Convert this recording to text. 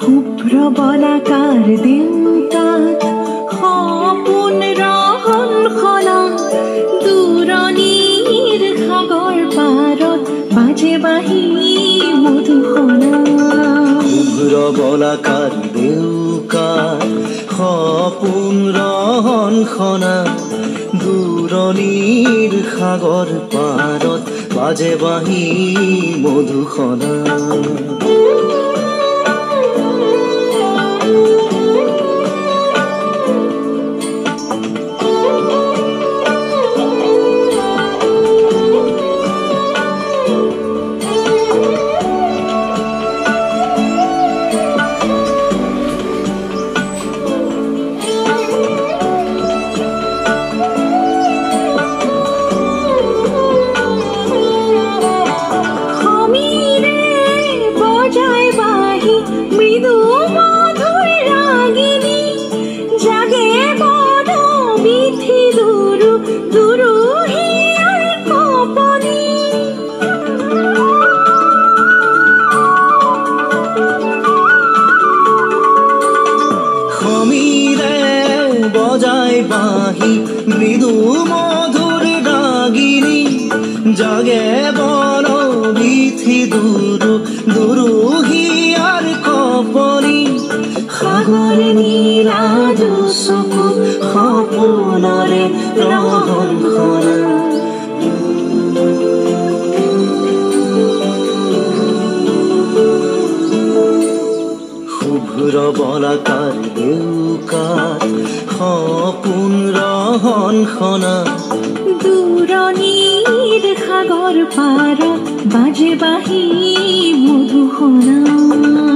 শুভ্ৰ বলাকাৰ দেউতাত সপোন ৰহন খনা দূৰণিৰ সাগৰ পাৰত বাজে বাঁহী মধুসনা শুভ্ৰ বলাকাৰ দেউতাত সপোন ৰহন খনা দূৰণিৰ সাগৰ পাৰত বাজে বাঁহী মধুসনা মৃদু মধুৰ ৰাগিনী জাগে বন বিথি দুৰু দুৰু হিয়াৰ কপনি সাগৰ নীলা চকু সপোনৰে ৰহন খনা শুভ্ৰ বলাকাৰ দেউকাত সপোন ৰহন খনা দূৰণিৰ সাগৰ পাৰত বাজে বাঁহী মধুসনা